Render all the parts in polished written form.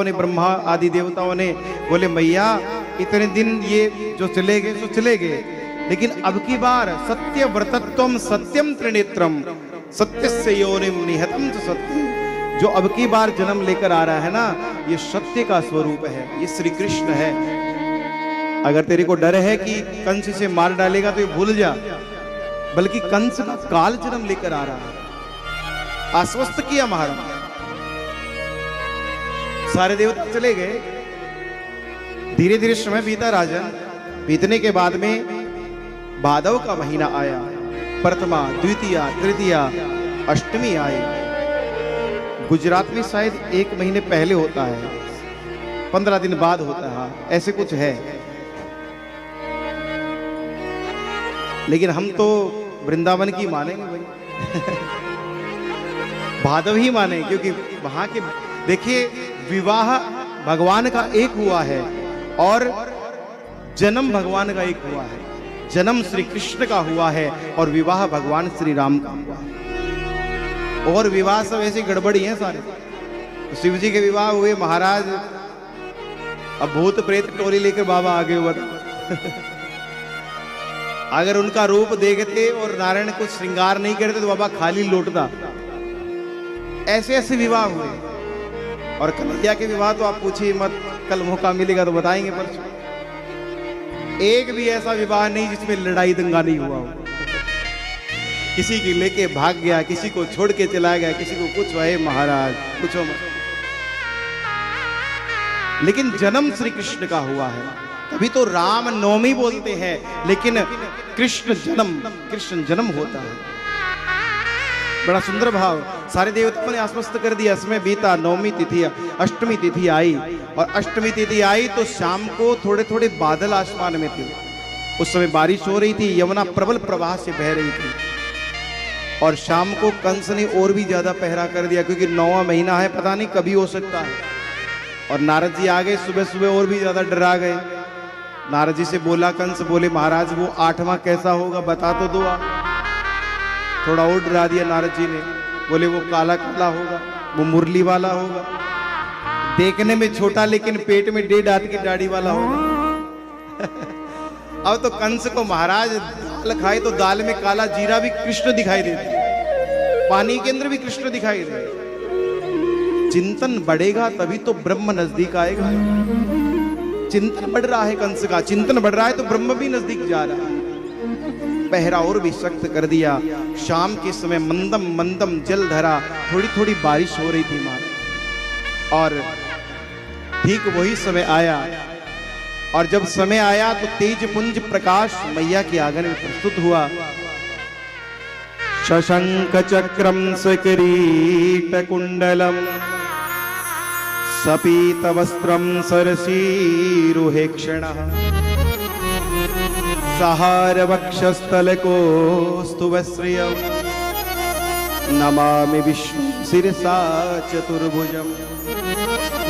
ने, ब्रह्मा आदि देवताओं ने बोले मैया इतने दिन ये जो चले गए तो चले गए, लेकिन अब की बार सत्य व्रतत्वम सत्यम त्रिनेत्रम सत्यस्य योनिम निहतम च सत्यम, जो अब की बार जन्म लेकर आ रहा है ना, ये सत्य का स्वरूप है, ये श्री कृष्ण है। अगर तेरे को डर है कि कंस से मार डालेगा तो ये भूल जा, बल्कि कंस का काल जन्म लेकर आ रहा है। आश्वस्त किया महाराज। सारे देवता चले गए, धीरे धीरे समय बीता राजन। बीतने के बाद में भादव का महीना आया, प्रथमा द्वितीया तृतीया अष्टमी आई। गुजरात में शायद 1 महीने पहले होता है, 15 दिन बाद होता है, ऐसे कुछ है। लेकिन हम तो वृंदावन की मानेंगे भाई भादव ही माने, क्योंकि वहां के देखिए विवाह भगवान का एक हुआ है और जन्म भगवान का एक हुआ है। जन्म श्री कृष्ण का हुआ है और विवाह भगवान श्री राम का हुआ है। और विवाह सब ऐसे गड़बड़ी हैं सारे। तो शिव जी के विवाह हुए महाराज, अब भूत प्रेत टोली लेकर बाबा आगे हुआ था अगर उनका रूप देखते और नारायण कुछ श्रृंगार नहीं करते तो बाबा खाली लौटता। ऐसे ऐसे विवाह हुए। और कन्हैया के विवाह तो आप पूछिए मत, कल मौका मिलेगा तो बताएंगे। परसों एक भी ऐसा विवाह नहीं जिसमें लड़ाई दंगा नहीं हुआ हो। किसी की लेके भाग गया, किसी को छोड़ के चला गया, किसी को कुछ है महाराज पूछो मत। लेकिन जन्म श्री कृष्ण का हुआ है, तभी तो राम नवमी बोलते हैं, लेकिन कृष्ण जन्म होता है। बड़ा सुंदर भाव। सारे देवताओं ने आश्वस्त कर दिया। समय बीता, नवमी तिथि, अष्टमी तिथि आई, और अष्टमी तिथि आई तो शाम को थोड़े थोड़े बादल आसमान में थे। उस समय बारिश हो रही थी, यमुना प्रबल प्रवाह से बह रही थी। और शाम को कंस ने और भी ज्यादा पहरा कर दिया, क्योंकि 9वां महीना है, पता नहीं कभी हो सकता है। और नारद जी आ गए सुबह सुबह, और भी ज्यादा डरा गए। नारद जी से बोला कंस, बोले महाराज वो 8वां कैसा होगा बता तो दो आप। थोड़ा और डरा दिया नारद जी ने। बोले वो काला काला होगा, वो मुरली वाला होगा, देखने में छोटा लेकिन पेट में 1.5 हाथ की दाढ़ी वाला होगा अब तो कंस को महाराज दाल खाए तो दाल में काला जीरा भी कृष्ण दिखाई देते, पानी के अंदर भी कृष्ण दिखाई दे। चिंतन बढ़ेगा तभी तो ब्रह्म नजदीक आएगा। चिंतन बढ़ रहा है कंस का, चिंतन बढ़ रहा है तो ब्रह्म भी नजदीक जा रहा है। पहरा और भी सख्त कर दिया। शाम के समय मंदम मंदम जल धरा, थोड़ी थोड़ी बारिश हो रही थी मां। और ठीक वही समय आया, और जब समय आया तो तेज पुंज प्रकाश मैया के आंगन में प्रस्तुत हुआ। शशंक चक्रम सकिरीट कुंडलम सपीत वस्त्रम सरसीरुहेक्षणः सहार वक्षस्थल को स्तुवश्रियम नमामि विष्णु शिरसा चतुर्भुजम।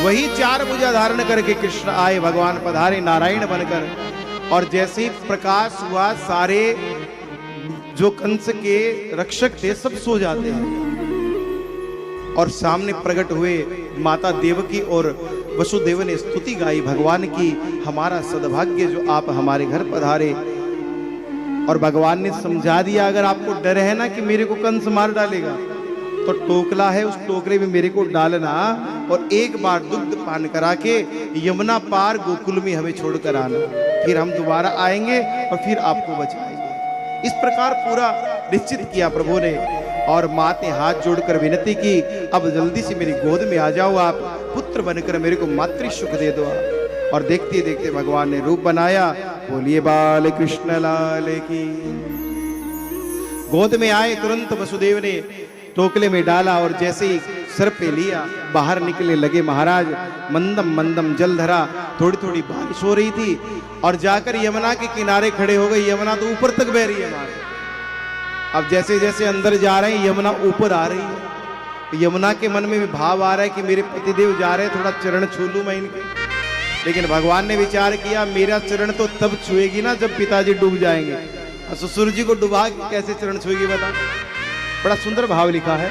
वही 4 भुजा धारण करके कृष्ण आए, भगवान पधारे नारायण बनकर। और जैसे ही प्रकाश हुआ, सारे जो कंस के रक्षक थे सब सो जाते हैं। और सामने प्रकट हुए माता देवकी और वसुदेव ने स्तुति गाई भगवान की, हमारा सद्भाग्य जो आप हमारे घर पधारे। और भगवान ने समझा दिया, अगर आपको डर है ना कि मेरे को कंस मार डालेगा, तो टोकला है, उस टोकरे में मेरे को डालना और एक बार दुग्ध पान करा के यमुना पार गोकुल में हमें छोड़कर आना, फिर हम दोबारा आएंगे और फिर आपको बचाएंगे। इस प्रकार पूरा निश्चित किया प्रभु ने। और माँ ने हाथ जोड़कर विनती की, अब जल्दी से मेरी गोद में आ जाओ आप, पुत्र बनकर मेरे को मातृ सुख दे दो। और देखते देखते भगवान ने रूप बनाया। बोलिए बाल कृष्ण लाल की। गोद में आए, तुरंत वसुदेव ने टोकले में डाला और जैसे ही सर पे लिया बाहर निकले लगे महाराज। मंदम मंदम जल धरा, थोड़ी थोड़ी बारिश हो रही थी। और जाकर यमुना के किनारे खड़े हो गए। यमुना तो ऊपर तक बह रही है हमारे। अब जैसे जैसे अंदर जा रहे हैं यमुना ऊपर आ रही है। यमुना के मन में भी भाव आ रहा है कि मेरे पतिदेव जा रहे हैं, थोड़ा चरण छू लूं मैं इनके। लेकिन भगवान ने विचार किया, मेरा चरण तो तब छुएगी ना जब पिताजी डूब जाएंगे, ससुर जी को डुबा के कैसे चरण छुएगी बता। बड़ा सुंदर भाव लिखा है।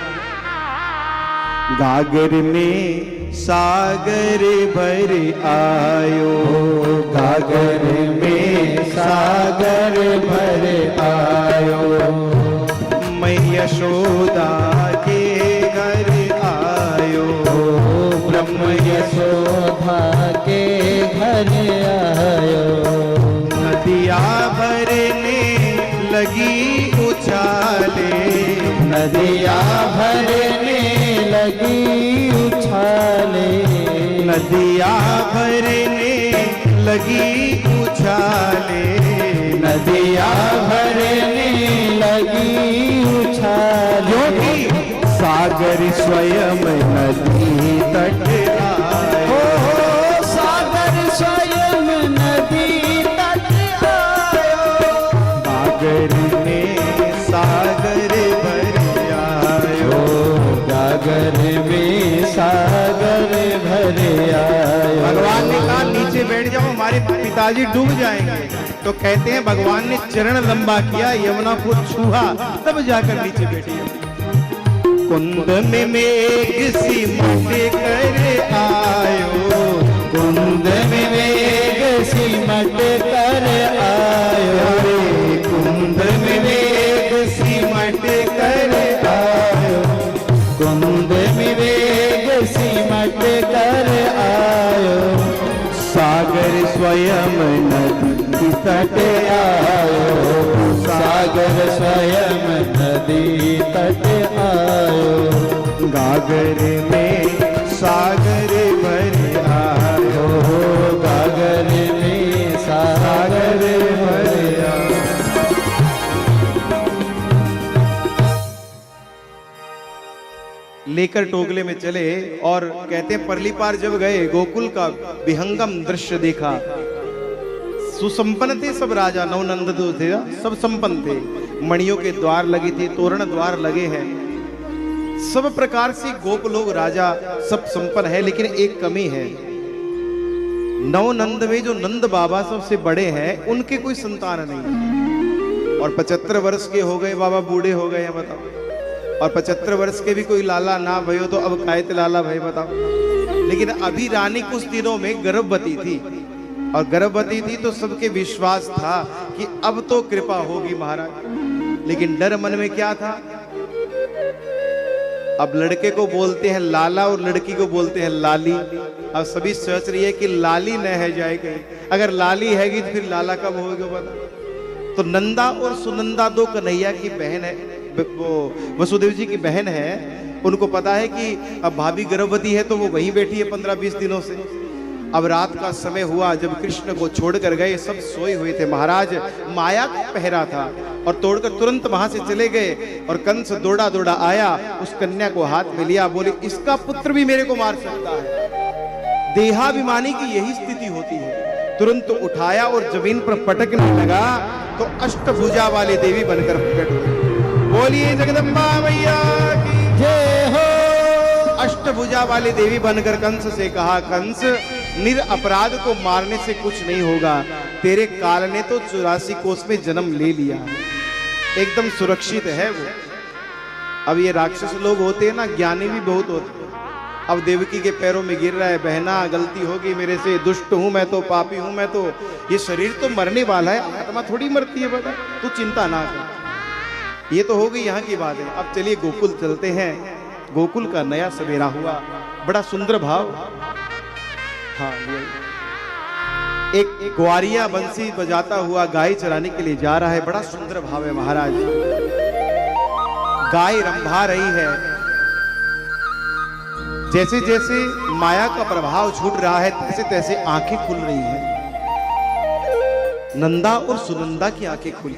गागर में सागर भर आयो, गागर में सागर भर आयो। मैं यशोदा के घर आयो, ब्रह्म यशोदा के घर आयो। नदिया भरने लगी उछाले, नदिया भरने लगी उछाले। नदिया भरने लगी उछाले, नदिया भरने लगी उछाले। क्योंकि सागर स्वयं नदी तट आयो, सागर स्वयं नदी तट आयो। गागर में सागर भर आयो, गागर में सागर भर आयो। भगवान ने कहा नीचे बैठ जाओ, हमारे पिताजी डूब जाएंगे। तो कहते हैं भगवान ने चरण लंबा किया, यमुना को छुआ, तब जाकर नीचे बैठी। कुंद में मेघ सिमट कर आयो, कुंद में मेघ सिमट कर आयो। कुंद में मेघ सिमट कर आयो, कुंद में मेघ सिमट कर आयो। सागर स्वयं नदी तट आयो, सागर स्वयं नदी तट आयो। गागर में सागर भर आयो, गागर में सागर भर आयो। लेकर टोगले में चले और कहते हैं परली पार जब गए, गोकुल का विहंगम दृश्य देखा। सुसंपन्न थे सब राजा, नवनंद जो थे सब संपन्न थे, मणियों के द्वार लगे थे, तोरण द्वार लगे हैं, सब प्रकार से गोप लोग राजा सब संपन्न है। लेकिन एक कमी है, नवनंद में जो नंद बाबा सबसे बड़े हैं उनके कोई संतान नहीं, और 75 वर्ष के हो गए बाबा, बूढ़े हो गए हैं बताओ। और 75 वर्ष के भी कोई लाला ना भयो तो अब कायत लाला भाई बताओ। लेकिन अभी रानी कुछ दिनों में गर्भवती थी, और गर्भवती थी तो सबके विश्वास था कि अब तो कृपा होगी महाराज। लेकिन डर मन में क्या था, अब लड़के को बोलते हैं लाला और लड़की को बोलते हैं लाली। अब सभी सोच रही है कि लाली न है जाए कहीं, अगर लाली हैगी तो फिर लाला कब होगा बता। तो नंदा और सुनंदा दो कन्हैया की बहन है, वो वसुदेव जी की बहन है। उनको पता है कि अब भाभी गर्भवती है तो वो वहीं बैठी है 15-20 दिनों से। अब रात का समय हुआ, जब कृष्ण को छोड़कर गए, सब सोए हुए थे। महाराज माया का पहरा था और तोड़कर तुरंत वहां से चले गए। और कंस दौड़ा दौड़ा आया, उस कन्या को हाथ में लिया, बोले इसका पुत्र भी मेरे को मार सकता है। देहाभिमानी की यही स्थिति होती है। तुरंत उठाया और जमीन पर पटकने लगा तो अष्टभुजा वाली देवी बनकर प्रकट हुई। बोलिए जगदम्बा मैया की जय हो। अष्टभुजा वाली देवी बनकर कंस से कहा, कंस निर अपराध को मारने से कुछ नहीं होगा, तेरे काल ने तो 84 कोस में जन्म ले लिया, एकदम सुरक्षित है वो। अब ये राक्षस लोग होते हैं ना, ज्ञानी भी बहुत होते हैं। अब देवकी के पैरों में गिर रहा है, बहना गलती होगी मेरे से, दुष्ट हूं मैं तो, पापी हूं मैं तो, ये शरीर तो मरने वाला है, आत्मा थोड़ी मरती है बेटा, तू चिंता ना कर। ये तो हो गई यहाँ की बात है। अब चलिए गोकुल चलते हैं। गोकुल का नया सवेरा हुआ, बड़ा सुंदर भाव। हाँ, एक ग्वारिया बंसी बजाता हुआ गाय चराने के लिए जा रहा है, बड़ा सुंदर भाव है महाराज। गाय रंभा रही है, जैसे जैसे माया का प्रभाव छूट रहा है तैसे तैसे आंखें खुल रही हैं। नंदा और सुनंदा की आंखें खुली,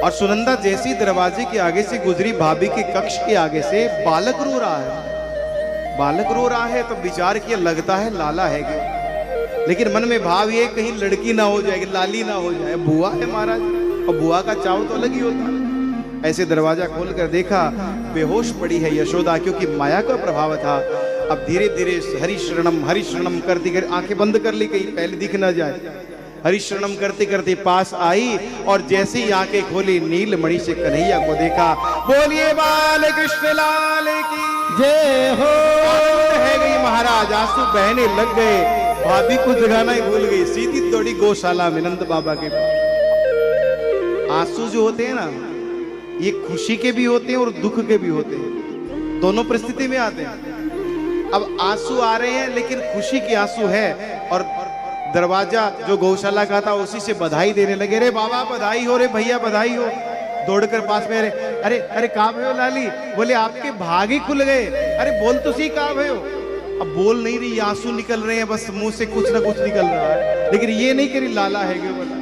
और सुनंदा जैसी दरवाजे के आगे से गुजरी, भाभी के कक्ष के आगे से बालक रो रहा है। बालक रो रहा है तो विचार किया, लगता है लाला है क्या? लेकिन मन में भाव ये कहीं लड़की ना हो जाए, लाली ना हो जाए, बुआ है महाराज, और बुआ का चाव तो अलग ही होता है। ऐसे दरवाजा खोलकर देखा, बेहोश पड़ी है यशोदा, क्योंकि माया का प्रभाव था। अब धीरे धीरे हरि शरणम करती कर आंखें बंद कर ली, कहीं पहले दिख ना जाए। हरिशरणम करते करते पास आई और जैसे ही आंखें खोली नीलमणि से कन्हैया को देखा। बोलिए बाल कृष्ण लाल की जय हो। है गई महाराज, आंसू बहने लग गए। भाभी को जगाना ही भूल गई, सीधी दौड़ी गौशाला में नंद बाबा के पास। आंसू जो होते हैं ना, ये खुशी के भी होते हैं और दुख के भी होते हैं, दोनों परिस्थिति में आते हैं। अब आंसू आ रहे हैं लेकिन खुशी के आंसू है, और दरवाजा जो गौशाला का था उसी से बधाई देने लगे। रे बाबा बधाई हो, रे भैया बधाई हो। दौड़कर पास में, अरे अरे कहाँ भयो लाली? बोले आपके भाग ही खुल गए। अरे बोल तो सही कहाँ भयो? अब बोल नहीं रही, आंसू निकल रहे हैं, बस मुंह से कुछ ना कुछ निकल रहा है, लेकिन ये नहीं करी लाला है क्यों बोला।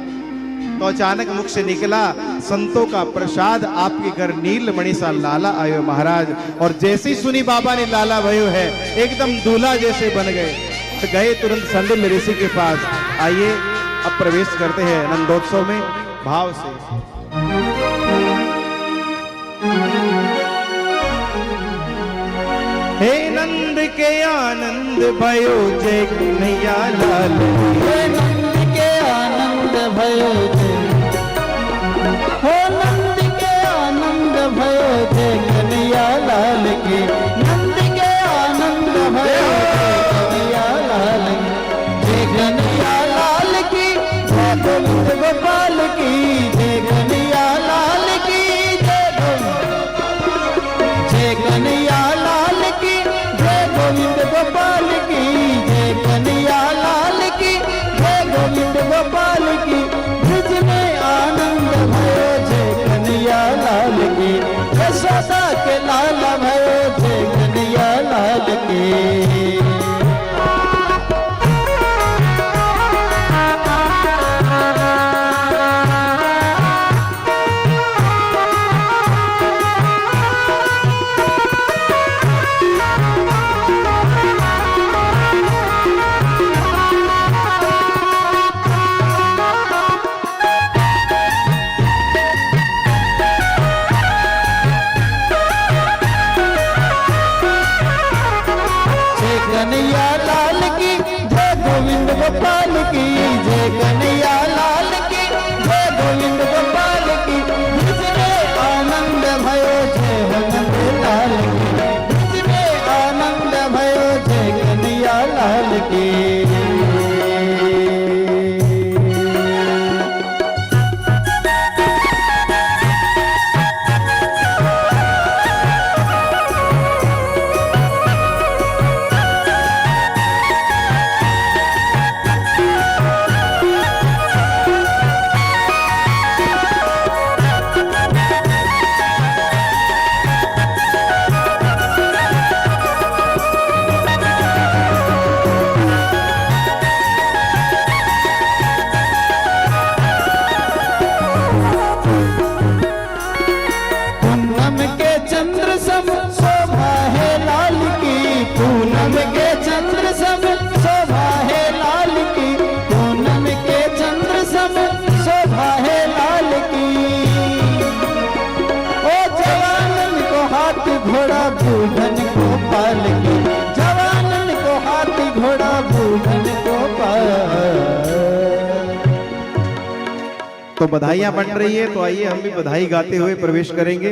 तो अचानक मुख से निकला, संतों का प्रसाद आपके घर नीलमणि सा लाला आयो महाराज। और जैसे ही सुनी बाबा ने लाला भयो है, एकदम दूल्हा जैसे बन गए। तो गए तुरंत संडिल ऋषि के पास। आइए अब प्रवेश करते हैं नंदोत्सव में भाव से। हे नंद के आनंद भयो जय कन्हैया लाल। हे नंद के आनंद भयो जय, हो नंद के आनंद भयो जय कन्हैया लाल की। नंद के आनंद भयो जय कन्हैया लाल की। जय कन्हैया लाल की, जय गोविंद गोपाल की। जय कन्हैया लाल की, जय कन्हैया लाल की। जय गोविंद गोपाल की। जय कन्हैया लाल की। जय गोविंद गोपाल की। ब्रज में आनंद भयो जय कन्हैया लाल की। यशोदा के लाल भयो जय कन्हैया लाल की। कन्हैया लाल की, जय गोविंद गोपाल की। जय कन्हैया लाल की, जय गोविंद गोपाल की। ब्रज में आनंद भयो जय नंद लाल की। ब्रज में आनंद भयो जय कन्हैया लाल की। घोड़ा बूढ़न को पाल के। जवानन को हाथी घोड़ा बूढ़न को पाल। तो बधाइयां बन रही है, तो आइए हम भी बधाई गाते हुए प्रवेश करेंगे।